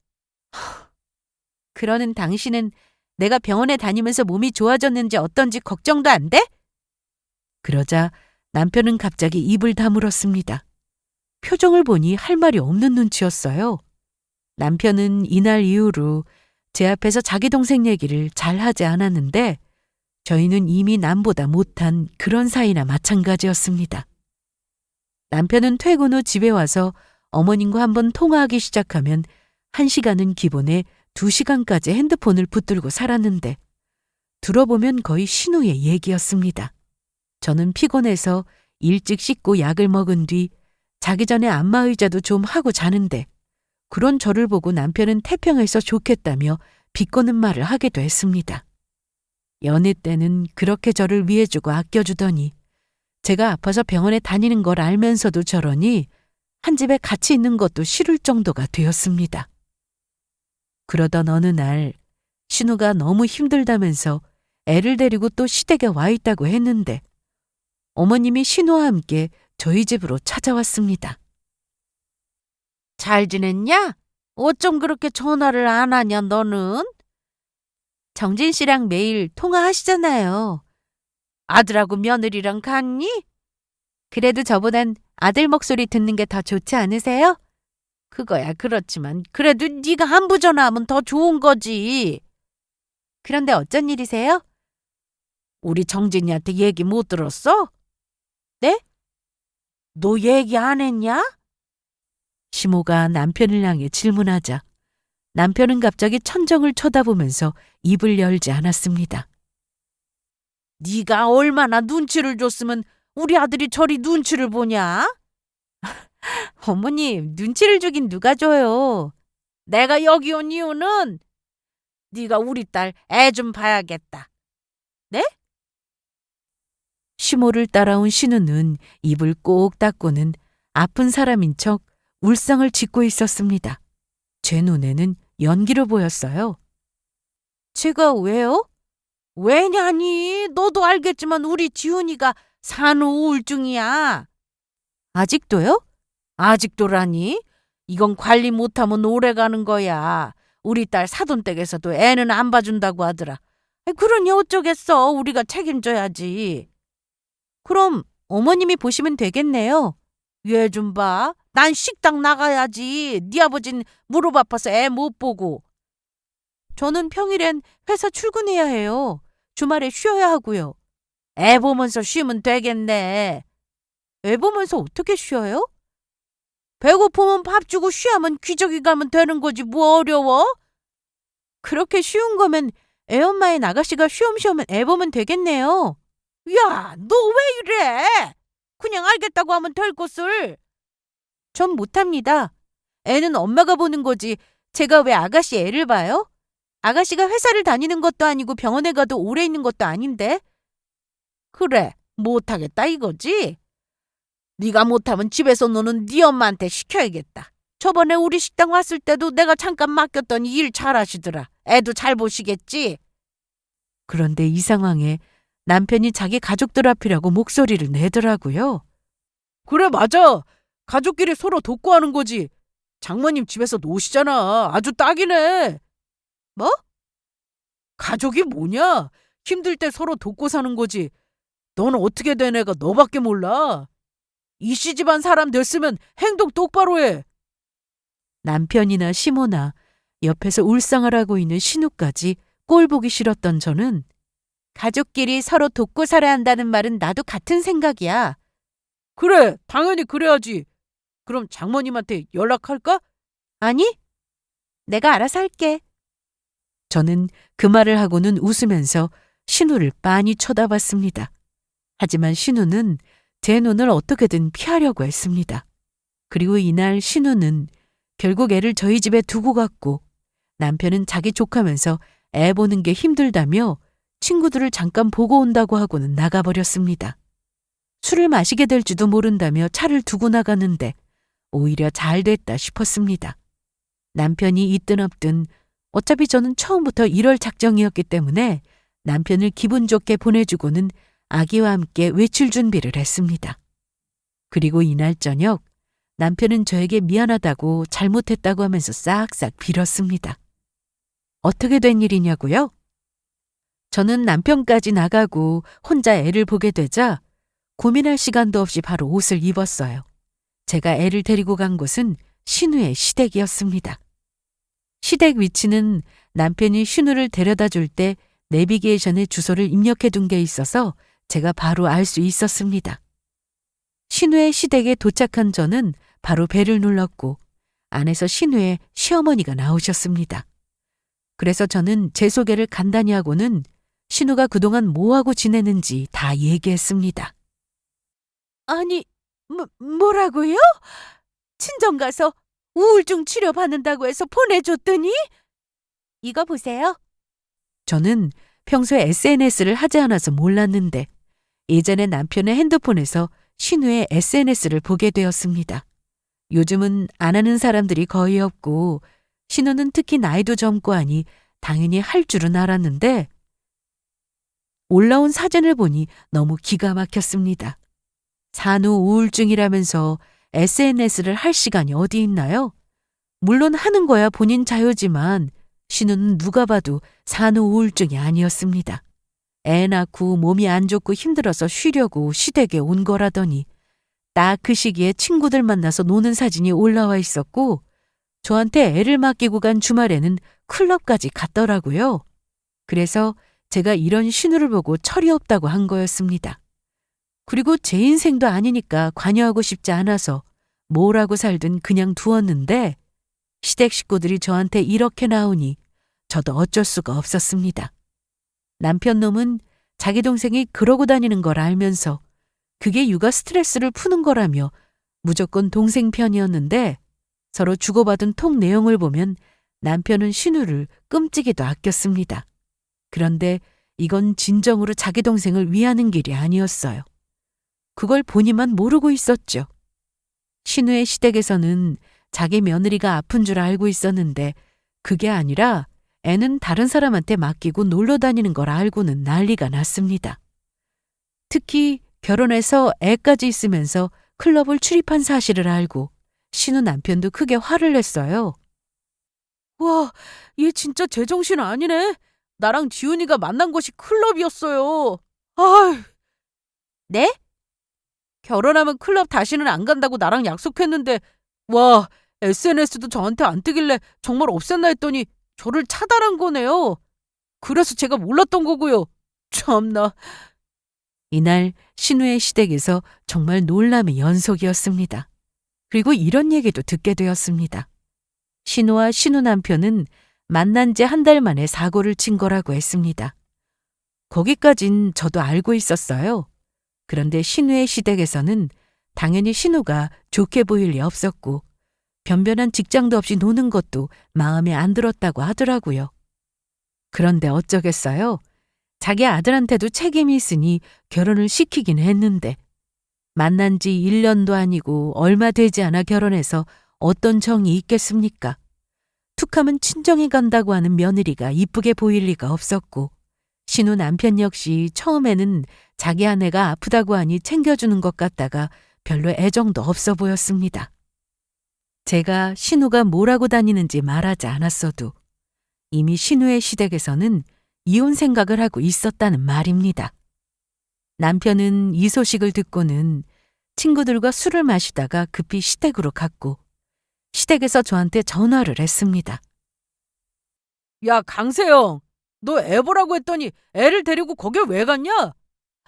그러는 당신은 내가 병원에 다니면서 몸이 좋아졌는지 어떤지 걱정도 안 돼? 그러자 남편은 갑자기 입을 다물었습니다. 표정을 보니 할 말이 없는 눈치였어요. 남편은 이날 이후로 제 앞에서 자기 동생 얘기를 잘 하지 않았는데 저희는 이미 남보다 못한 그런 사이나 마찬가지였습니다. 남편은 퇴근 후 집에 와서 어머님과 한번 통화하기 시작하면 1시간은 기본에 2시간까지 핸드폰을 붙들고 살았는데 들어보면 거의 신우의 얘기였습니다. 저는 피곤해서 일찍 씻고 약을 먹은 뒤 자기 전에 안마의자도 좀 하고 자는데 그런 저를 보고 남편은 태평해서 좋겠다며 비꼬는 말을 하기도 했습니다. 연애 때는 그렇게 저를 위해주고 아껴주더니 제가 아파서 병원에 다니는 걸 알면서도 저러니 한 집에 같이 있는 것도 싫을 정도가 되었습니다. 그러던 어느 날 신우가 너무 힘들다면서 애를 데리고 또 시댁에 와 있다고 했는데 어머님이 신우와 함께 저희 집으로 찾아왔습니다. 잘 지냈냐? 어쩜 그렇게 전화를 안 하냐, 너는? 정진 씨랑 매일 통화하시잖아요. 아들하고 며느리랑 갔니? 그래도 저보단 아들 목소리 듣는 게 더 좋지 않으세요? 그거야 그렇지만 그래도 네가 한부 전화하면 더 좋은 거지. 그런데 어쩐 일이세요? 우리 정진이한테 얘기 못 들었어? 네? 너 얘기 안 했냐? 시모가 남편을 향해 질문하자 남편은 갑자기 천정을 쳐다보면서 입을 열지 않았습니다. 네가 얼마나 눈치를 줬으면 우리 아들이 저리 눈치를 보냐? 어머님, 눈치를 주긴 누가 줘요. 내가 여기 온 이유는 네가 우리 딸 애 좀 봐야겠다. 네? 시모를 따라온 신우는 입을 꼭 닫고는 아픈 사람인 척 울상을 짓고 있었습니다. 제 눈에는 연기로 보였어요. 제가 왜요? 왜냐니? 너도 알겠지만 우리 지훈이가 산후 우울증이야. 아직도요? 아직도라니? 이건 관리 못하면 오래가는 거야. 우리 딸 사돈댁에서도 애는 안 봐준다고 하더라. 그러니 어쩌겠어. 우리가 책임져야지. 그럼 어머님이 보시면 되겠네요. 얘 좀 봐. 난 식당 나가야지. 네 아버진 무릎 아파서 애 못 보고. 저는 평일엔 회사 출근해야 해요. 주말에 쉬어야 하고요. 애 보면서 쉬면 되겠네. 애 보면서 어떻게 쉬어요? 배고프면 밥 주고 쉬하면 기저귀 가면 되는 거지 뭐 어려워? 그렇게 쉬운 거면 애엄마인 아가씨가 쉬엄쉬엄 애 보면 되겠네요. 야, 너 왜 이래? 그냥 알겠다고 하면 될 것을. 전 못합니다. 애는 엄마가 보는 거지 제가 왜 아가씨 애를 봐요? 아가씨가 회사를 다니는 것도 아니고 병원에 가도 오래 있는 것도 아닌데. 그래, 못하겠다 이거지? 네가 못하면 집에서 노는 네 엄마한테 시켜야겠다. 저번에 우리 식당 왔을 때도 내가 잠깐 맡겼더니 일 잘하시더라. 애도 잘 보시겠지? 그런데 이 상황에 남편이 자기 가족들 앞이라고 목소리를 내더라고요. 그래, 맞아. 가족끼리 서로 돕고 하는 거지. 장모님 집에서 노시잖아. 아주 딱이네. 뭐? 가족이 뭐냐? 힘들 때 서로 돕고 사는 거지. 너는 어떻게 된 애가 너밖에 몰라. 이씨 집안 사람 됐으면 행동 똑바로 해. 남편이나 시모나 옆에서 울상을 하고 있는 신우까지 꼴 보기 싫었던 저는 가족끼리 서로 돕고 살아야 한다는 말은 나도 같은 생각이야. 그래, 당연히 그래야지. 그럼 장모님한테 연락할까? 아니, 내가 알아서 할게. 저는 그 말을 하고는 웃으면서 신우를 빤히 쳐다봤습니다. 하지만 신우는 제 눈을 어떻게든 피하려고 했습니다. 그리고 이날 신우는 결국 애를 저희 집에 두고 갔고 남편은 자기 족하면서 애 보는 게 힘들다며 친구들을 잠깐 보고 온다고 하고는 나가버렸습니다. 술을 마시게 될지도 모른다며 차를 두고 나가는데 오히려 잘 됐다 싶었습니다. 남편이 있든 없든 어차피 저는 처음부터 이럴 작정이었기 때문에 남편을 기분 좋게 보내주고는 아기와 함께 외출 준비를 했습니다. 그리고 이날 저녁 남편은 저에게 미안하다고 잘못했다고 하면서 싹싹 빌었습니다. 어떻게 된 일이냐고요? 저는 남편까지 나가고 혼자 애를 보게 되자 고민할 시간도 없이 바로 옷을 입었어요. 제가 애를 데리고 간 곳은 신우의 시댁이었습니다. 시댁 위치는 남편이 신우를 데려다 줄 때 내비게이션에 주소를 입력해 둔 게 있어서 제가 바로 알 수 있었습니다. 신우의 시댁에 도착한 저는 바로 벨을 눌렀고 안에서 신우의 시어머니가 나오셨습니다. 그래서 저는 제 소개를 간단히 하고는 신우가 그동안 뭐하고 지내는지 다 얘기했습니다. 아니, 뭐라고요? 친정 가서 우울증 치료 받는다고 해서 보내줬더니? 이거 보세요. 저는 평소에 SNS를 하지 않아서 몰랐는데 예전에 남편의 핸드폰에서 신우의 SNS를 보게 되었습니다. 요즘은 안 하는 사람들이 거의 없고 신우는 특히 나이도 젊고 하니 당연히 할 줄은 알았는데 올라온 사진을 보니 너무 기가 막혔습니다. 산후 우울증이라면서 SNS를 할 시간이 어디 있나요? 물론 하는 거야 본인 자유지만 신우는 누가 봐도 산후 우울증이 아니었습니다. 애 낳고 몸이 안 좋고 힘들어서 쉬려고 시댁에 온 거라더니 딱 그 시기에 친구들 만나서 노는 사진이 올라와 있었고 저한테 애를 맡기고 간 주말에는 클럽까지 갔더라고요. 그래서 제가 이런 신우를 보고 철이 없다고 한 거였습니다. 그리고 제 인생도 아니니까 관여하고 싶지 않아서 뭐라고 살든 그냥 두었는데 시댁 식구들이 저한테 이렇게 나오니 저도 어쩔 수가 없었습니다. 남편 놈은 자기 동생이 그러고 다니는 걸 알면서 그게 육아 스트레스를 푸는 거라며 무조건 동생 편이었는데 서로 주고받은 톡 내용을 보면 남편은 신우를 끔찍이도 아꼈습니다. 그런데 이건 진정으로 자기 동생을 위하는 길이 아니었어요. 그걸 본인만 모르고 있었죠. 신우의 시댁에서는 자기 며느리가 아픈 줄 알고 있었는데 그게 아니라 애는 다른 사람한테 맡기고 놀러 다니는 걸 알고는 난리가 났습니다. 특히 결혼해서 애까지 있으면서 클럽을 출입한 사실을 알고 신우 남편도 크게 화를 냈어요. 와, 얘 진짜 제정신 아니네. 나랑 지훈이가 만난 곳이 클럽이었어요. 아휴. 네? 결혼하면 클럽 다시는 안 간다고 나랑 약속했는데 와, SNS도 저한테 안 뜨길래 정말 없앴나 했더니 저를 차단한 거네요. 그래서 제가 몰랐던 거고요. 참나. 이날 신우의 시댁에서 정말 놀람의 연속이었습니다. 그리고 이런 얘기도 듣게 되었습니다. 신우와 신우 남편은 만난 지 한 달 만에 사고를 친 거라고 했습니다. 거기까진 저도 알고 있었어요. 그런데 신우의 시댁에서는 당연히 신우가 좋게 보일 리 없었고 변변한 직장도 없이 노는 것도 마음에 안 들었다고 하더라고요. 그런데 어쩌겠어요. 자기 아들한테도 책임이 있으니 결혼을 시키긴 했는데 만난 지 1년도 아니고 얼마 되지 않아 결혼해서 어떤 정이 있겠습니까? 툭하면 친정에 간다고 하는 며느리가 이쁘게 보일 리가 없었고 신우 남편 역시 처음에는 자기 아내가 아프다고 하니 챙겨주는 것 같다가 별로 애정도 없어 보였습니다. 제가 신우가 뭐라고 다니는지 말하지 않았어도 이미 신우의 시댁에서는 이혼 생각을 하고 있었다는 말입니다. 남편은 이 소식을 듣고는 친구들과 술을 마시다가 급히 시댁으로 갔고 시댁에서 저한테 전화를 했습니다. 야, 강세영, 너 애 보라고 했더니 애를 데리고 거길 왜 갔냐?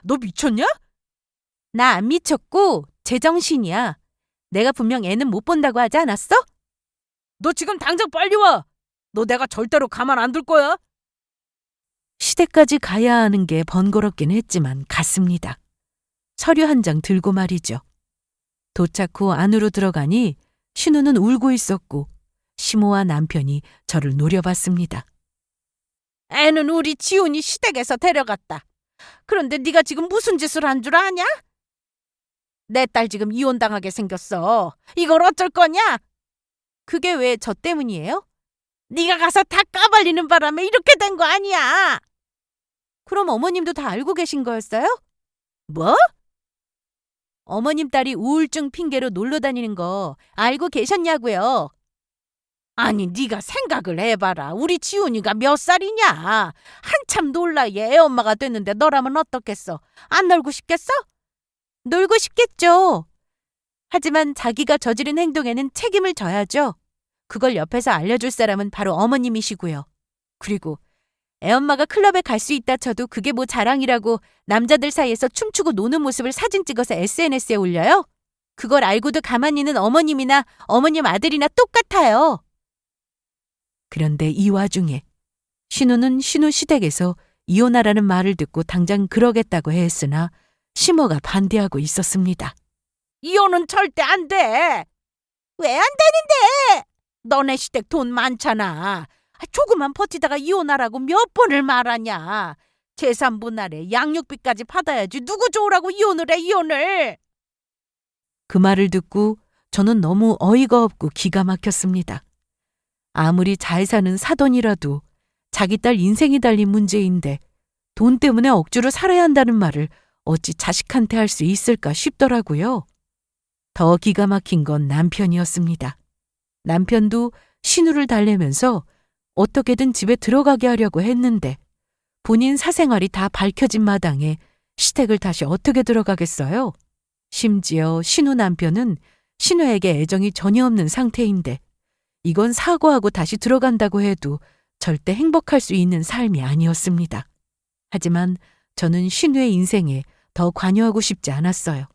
너 미쳤냐? 나 안 미쳤고 제정신이야. 내가 분명 애는 못 본다고 하지 않았어? 너 지금 당장 빨리 와. 너 내가 절대로 가만 안 둘 거야. 시댁까지 가야 하는 게 번거롭긴 했지만 갔습니다. 서류 한 장 들고 말이죠. 도착 후 안으로 들어가니 신우는 울고 있었고 시모와 남편이 저를 노려봤습니다. 애는 우리 지훈이 시댁에서 데려갔다. 그런데 네가 지금 무슨 짓을 한 줄 아냐? 내 딸 지금 이혼당하게 생겼어. 이걸 어쩔 거냐? 그게 왜 저 때문이에요? 네가 가서 다 까발리는 바람에 이렇게 된 거 아니야. 그럼 어머님도 다 알고 계신 거였어요? 뭐? 어머님 딸이 우울증 핑계로 놀러 다니는 거 알고 계셨냐고요? 아니 네가 생각을 해봐라. 우리 지훈이가 몇 살이냐? 한참 놀라에 애엄마가 됐는데 너라면 어떻겠어? 안 놀고 싶겠어? 놀고 싶겠죠. 하지만 자기가 저지른 행동에는 책임을 져야죠. 그걸 옆에서 알려줄 사람은 바로 어머님이시고요. 그리고 애엄마가 클럽에 갈 수 있다 쳐도 그게 뭐 자랑이라고 남자들 사이에서 춤추고 노는 모습을 사진 찍어서 SNS에 올려요? 그걸 알고도 가만히 있는 어머님이나 어머님 아들이나 똑같아요. 그런데 이 와중에 신우는 신우 시댁에서 이혼하라는 말을 듣고 당장 그러겠다고 했으나 시모가 반대하고 있었습니다. 이혼은 절대 안 돼. 왜 안 되는데? 너네 시댁 돈 많잖아. 조금만 버티다가 이혼하라고 몇 번을 말하냐. 재산분할에 양육비까지 받아야지. 누구 좋으라고 이혼을 해, 이혼을. 그 말을 듣고 저는 너무 어이가 없고 기가 막혔습니다. 아무리 잘 사는 사돈이라도 자기 딸 인생이 달린 문제인데 돈 때문에 억지로 살아야 한다는 말을 어찌 자식한테 할 수 있을까 싶더라고요. 더 기가 막힌 건 남편이었습니다. 남편도 신우를 달래면서 어떻게든 집에 들어가게 하려고 했는데 본인 사생활이 다 밝혀진 마당에 시댁을 다시 어떻게 들어가겠어요? 심지어 신우 남편은 신우에게 애정이 전혀 없는 상태인데 이건 사과하고 다시 들어간다고 해도 절대 행복할 수 있는 삶이 아니었습니다. 하지만 저는 신우의 인생에 더 관여하고 싶지 않았어요.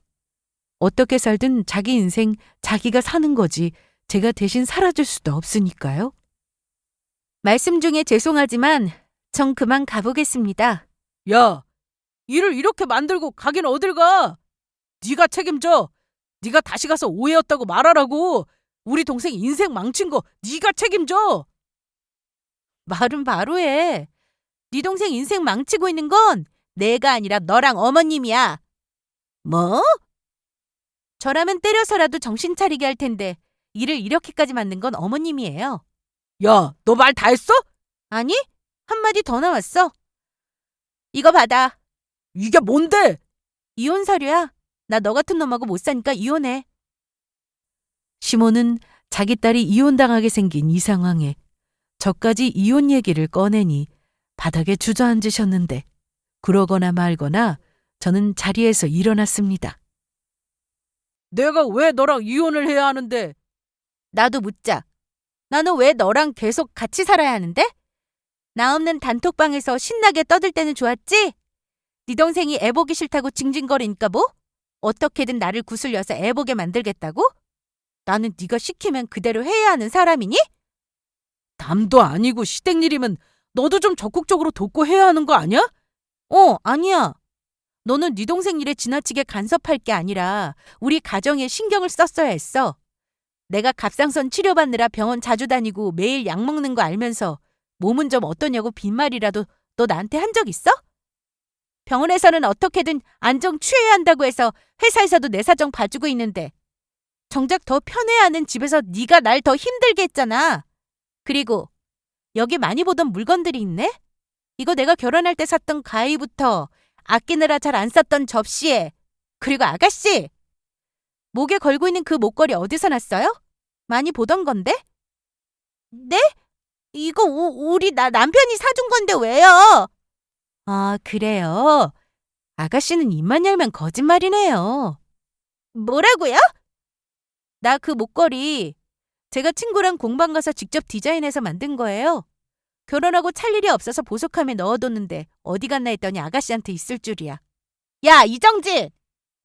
어떻게 살든 자기 인생 자기가 사는 거지 제가 대신 살아줄 수도 없으니까요. 말씀 중에 죄송하지만 전 그만 가보겠습니다. 야, 일을 이렇게 만들고 가긴 어딜 가? 네가 책임져. 네가 다시 가서 오해였다고 말하라고. 우리 동생 인생 망친 거 네가 책임져. 말은 바로 해. 네 동생 인생 망치고 있는 건 내가 아니라 너랑 어머님이야. 뭐? 저라면 때려서라도 정신 차리게 할 텐데 일을 이렇게까지 만든 건 어머님이에요. 야, 너 말 다 했어? 아니, 한마디 더 나왔어. 이거 받아. 이게 뭔데? 이혼 서류야. 나 너 같은 놈하고 못 사니까 이혼해. 시모는 자기 딸이 이혼당하게 생긴 이 상황에 저까지 이혼 얘기를 꺼내니 바닥에 주저앉으셨는데 그러거나 말거나 저는 자리에서 일어났습니다. 내가 왜 너랑 이혼을 해야 하는데? 나도 묻자. 나는 왜 너랑 계속 같이 살아야 하는데? 나 없는 단톡방에서 신나게 떠들 때는 좋았지? 네 동생이 애 보기 싫다고 징징거리니까 뭐? 어떻게든 나를 구슬려서 애 보게 만들겠다고? 나는 네가 시키면 그대로 해야 하는 사람이니? 남도 아니고 시댁 일이면 너도 좀 적극적으로 돕고 해야 하는 거 아니야? 아니야. 너는 네 동생 일에 지나치게 간섭할 게 아니라 우리 가정에 신경을 썼어야 했어. 내가 갑상선 치료받느라 병원 자주 다니고 매일 약 먹는 거 알면서 몸은 좀 어떠냐고 빈말이라도 너 나한테 한 적 있어? 병원에서는 어떻게든 안정 취해야 한다고 해서 회사에서도 내 사정 봐주고 있는데 정작 더 편해야 하는 집에서 네가 날 더 힘들게 했잖아. 그리고 여기 많이 보던 물건들이 있네? 이거 내가 결혼할 때 샀던 가위부터 아끼느라 잘 안 썼던 접시에 그리고 아가씨! 목에 걸고 있는 그 목걸이 어디서 났어요? 많이 보던 건데? 네? 이거 우리 남편이 사준 건데 왜요? 아, 그래요? 아가씨는 입만 열면 거짓말이네요. 뭐라고요? 나 그 목걸이 제가 친구랑 공방 가서 직접 디자인해서 만든 거예요. 결혼하고 찰 일이 없어서 보석함에 넣어뒀는데 어디 갔나 했더니 아가씨한테 있을 줄이야. 야, 이정진!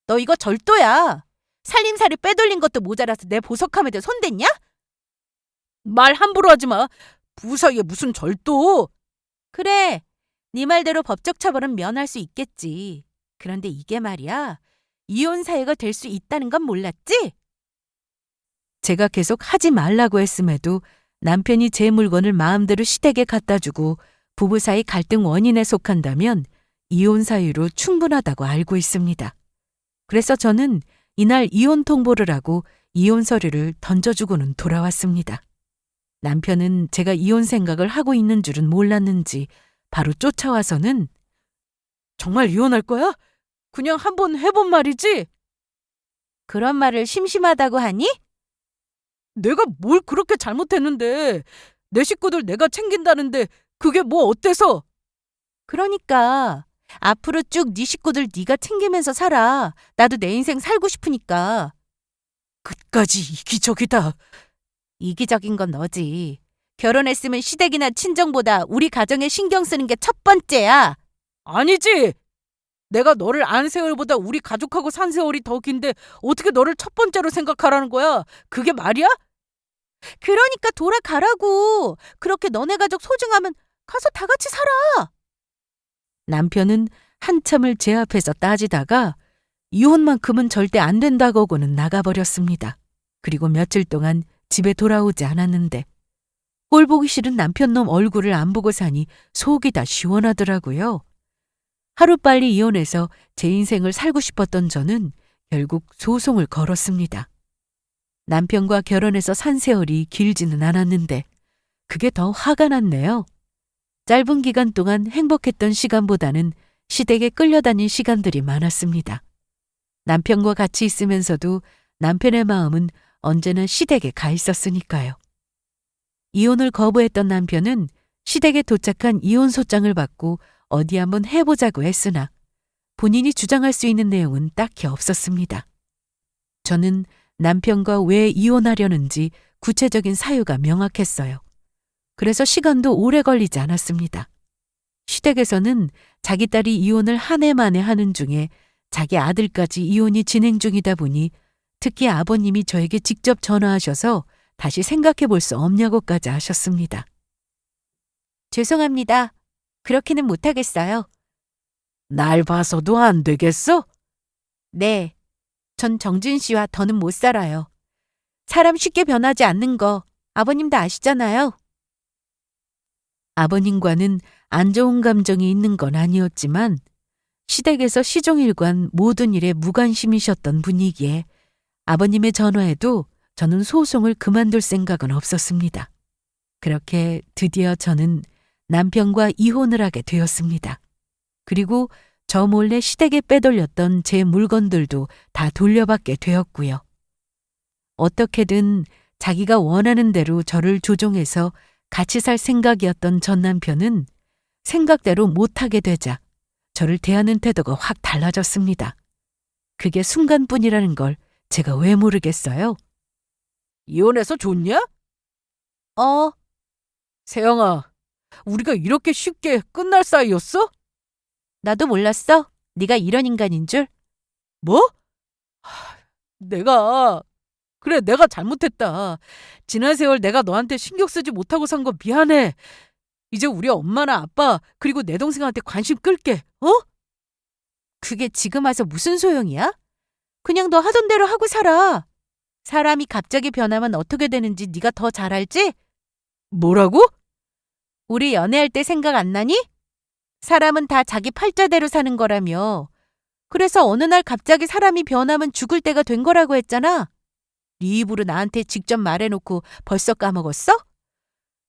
너 이거 절도야. 살림살이 빼돌린 것도 모자라서 내 보석함에도 손댔냐? 말 함부로 하지 마. 부사에 무슨 절도. 그래, 네 말대로 법적 처벌은 면할 수 있겠지. 그런데 이게 말이야. 이혼 사유가 될 수 있다는 건 몰랐지? 제가 계속 하지 말라고 했음에도 남편이 제 물건을 마음대로 시댁에 갖다 주고 부부 사이 갈등 원인에 속한다면 이혼 사유로 충분하다고 알고 있습니다. 그래서 저는 이날 이혼 통보를 하고 이혼 서류를 던져주고는 돌아왔습니다. 남편은 제가 이혼 생각을 하고 있는 줄은 몰랐는지 바로 쫓아와서는 정말 이혼할 거야? 그냥 한번 해본 말이지? 그런 말을 심심하다고 하니? 내가 뭘 그렇게 잘못했는데. 내 식구들 내가 챙긴다는데 그게 뭐 어때서? 그러니까 앞으로 쭉 네 식구들 네가 챙기면서 살아. 나도 내 인생 살고 싶으니까. 끝까지 이기적이다. 이기적인 건 너지. 결혼했으면 시댁이나 친정보다 우리 가정에 신경 쓰는 게 첫 번째야. 아니지. 내가 너를 안 세월보다 우리 가족하고 산 세월이 더 긴데 어떻게 너를 첫 번째로 생각하라는 거야? 그게 말이야? 그러니까 돌아가라고. 그렇게 너네 가족 소중하면 가서 다 같이 살아. 남편은 한참을 제 앞에서 따지다가 이혼만큼은 절대 안 된다고는 나가버렸습니다. 그리고 며칠 동안 집에 돌아오지 않았는데 꼴 보기 싫은 남편놈 얼굴을 안 보고 사니 속이 다 시원하더라고요. 하루빨리 이혼해서 제 인생을 살고 싶었던 저는 결국 소송을 걸었습니다. 남편과 결혼해서 산 세월이 길지는 않았는데 그게 더 화가 났네요. 짧은 기간 동안 행복했던 시간보다는 시댁에 끌려다닌 시간들이 많았습니다. 남편과 같이 있으면서도 남편의 마음은 언제나 시댁에 가 있었으니까요. 이혼을 거부했던 남편은 시댁에 도착한 이혼소장을 받고 어디 한번 해보자고 했으나 본인이 주장할 수 있는 내용은 딱히 없었습니다. 저는 남편과 왜 이혼하려는지 구체적인 사유가 명확했어요. 그래서 시간도 오래 걸리지 않았습니다. 시댁에서는 자기 딸이 이혼을 한 해 만에 하는 중에 자기 아들까지 이혼이 진행 중이다 보니 특히 아버님이 저에게 직접 전화하셔서 다시 생각해 볼 수 없냐고까지 하셨습니다. 죄송합니다. 그렇게는 못하겠어요. 날 봐서도 안 되겠어? 네. 전 정진 씨와 더는 못 살아요. 사람 쉽게 변하지 않는 거 아버님도 아시잖아요. 아버님과는 안 좋은 감정이 있는 건 아니었지만 시댁에서 시종일관 모든 일에 무관심이셨던 분이기에 아버님의 전화에도 저는 소송을 그만둘 생각은 없었습니다. 그렇게 드디어 저는 남편과 이혼을 하게 되었습니다. 그리고 저 몰래 시댁에 빼돌렸던 제 물건들도 다 돌려받게 되었고요. 어떻게든 자기가 원하는 대로 저를 조종해서 같이 살 생각이었던 전 남편은 생각대로 못하게 되자 저를 대하는 태도가 확 달라졌습니다. 그게 순간뿐이라는 걸 제가 왜 모르겠어요? 이혼해서 좋냐? 세영아, 우리가 이렇게 쉽게 끝날 사이였어? 나도 몰랐어. 네가 이런 인간인 줄. 뭐? 내가 잘못했다. 지난 세월 내가 너한테 신경 쓰지 못하고 산 거 미안해. 이제 우리 엄마나 아빠 그리고 내 동생한테 관심 끌게. 그게 지금 와서 무슨 소용이야? 그냥 너 하던 대로 하고 살아. 사람이 갑자기 변하면 어떻게 되는지 네가 더 잘 알지? 뭐라고? 우리 연애할 때 생각 안 나니? 사람은 다 자기 팔자대로 사는 거라며. 그래서 어느 날 갑자기 사람이 변하면 죽을 때가 된 거라고 했잖아. 네 입으로 나한테 직접 말해놓고 벌써 까먹었어?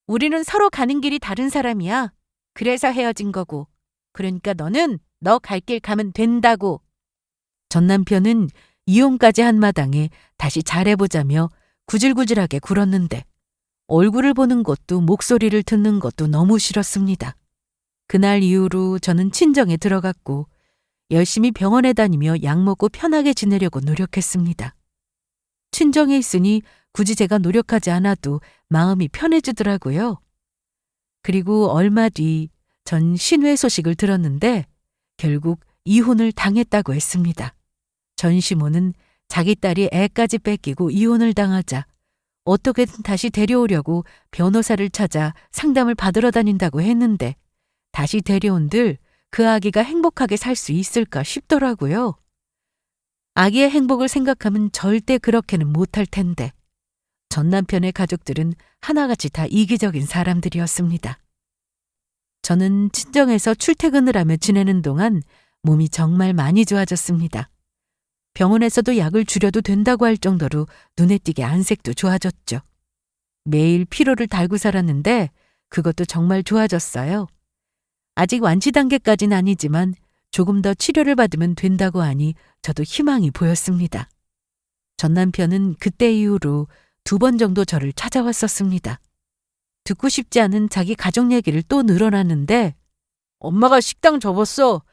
우리는 서로 가는 길이 다른 사람이야. 그래서 헤어진 거고. 그러니까 너는 너 갈 길 가면 된다고. 전 남편은 이혼까지 한 마당에 다시 잘해보자며 구질구질하게 굴었는데 얼굴을 보는 것도 목소리를 듣는 것도 너무 싫었습니다. 그날 이후로 저는 친정에 들어갔고 열심히 병원에 다니며 약 먹고 편하게 지내려고 노력했습니다. 친정에 있으니 굳이 제가 노력하지 않아도 마음이 편해지더라고요. 그리고 얼마 뒤 전 신우의 소식을 들었는데 결국 이혼을 당했다고 했습니다. 전 시모는 자기 딸이 애까지 뺏기고 이혼을 당하자 어떻게든 다시 데려오려고 변호사를 찾아 상담을 받으러 다닌다고 했는데 다시 데려온들 그 아기가 행복하게 살 수 있을까 싶더라고요. 아기의 행복을 생각하면 절대 그렇게는 못할 텐데 전 남편의 가족들은 하나같이 다 이기적인 사람들이었습니다. 저는 친정에서 출퇴근을 하며 지내는 동안 몸이 정말 많이 좋아졌습니다. 병원에서도 약을 줄여도 된다고 할 정도로 눈에 띄게 안색도 좋아졌죠. 매일 피로를 달고 살았는데 그것도 정말 좋아졌어요. 아직 완치 단계까지는 아니지만 조금 더 치료를 받으면 된다고 하니 저도 희망이 보였습니다. 전 남편은 그때 이후로 2번 정도 저를 찾아왔었습니다. 듣고 싶지 않은 자기 가족 얘기를 또 늘어놨는데 엄마가 식당 접었어.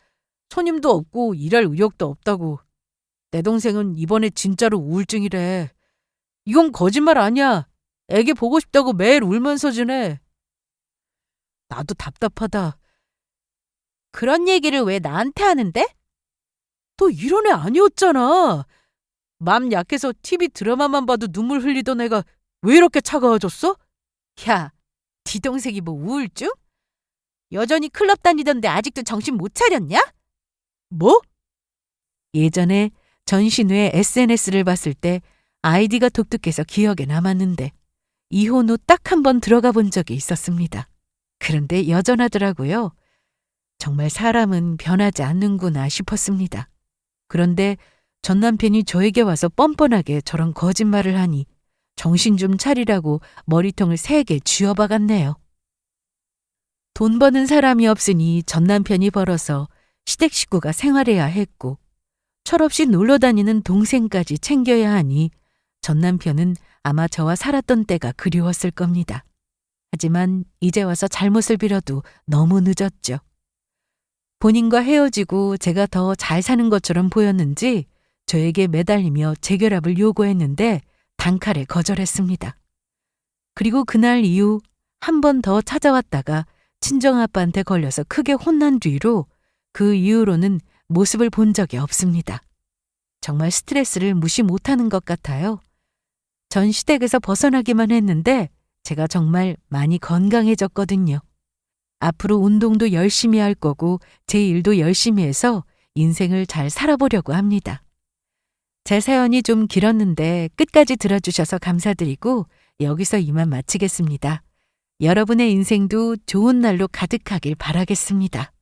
손님도 없고 일할 의욕도 없다고. 내 동생은 이번에 진짜로 우울증이래. 이건 거짓말 아니야. 애기 보고 싶다고 매일 울면서 지내. 나도 답답하다. 그런 얘기를 왜 나한테 하는데? 너 이런 애 아니었잖아. 맘 약해서 TV 드라마만 봐도 눈물 흘리던 애가 왜 이렇게 차가워졌어? 야, 네 동생이 뭐 우울증? 여전히 클럽 다니던데 아직도 정신 못 차렸냐? 뭐? 예전에 전신우의 SNS를 봤을 때 아이디가 독특해서 기억에 남았는데 이혼 후 딱 한 번 들어가 본 적이 있었습니다. 그런데 여전하더라고요. 정말 사람은 변하지 않는구나 싶었습니다. 그런데 전 남편이 저에게 와서 뻔뻔하게 저런 거짓말을 하니 정신 좀 차리라고 머리통을 3개 쥐어박았네요. 돈 버는 사람이 없으니 전 남편이 벌어서 시댁 식구가 생활해야 했고 철없이 놀러 다니는 동생까지 챙겨야 하니 전 남편은 아마 저와 살았던 때가 그리웠을 겁니다. 하지만 이제 와서 잘못을 빌어도 너무 늦었죠. 본인과 헤어지고 제가 더 잘 사는 것처럼 보였는지 저에게 매달리며 재결합을 요구했는데 단칼에 거절했습니다. 그리고 그날 이후 한 번 더 찾아왔다가 친정아빠한테 걸려서 크게 혼난 뒤로 그 이후로는 모습을 본 적이 없습니다. 정말 스트레스를 무시 못하는 것 같아요. 전 시댁에서 벗어나기만 했는데 제가 정말 많이 건강해졌거든요. 앞으로 운동도 열심히 할 거고 제 일도 열심히 해서 인생을 잘 살아보려고 합니다. 제 사연이 좀 길었는데 끝까지 들어주셔서 감사드리고 여기서 이만 마치겠습니다. 여러분의 인생도 좋은 날로 가득하길 바라겠습니다.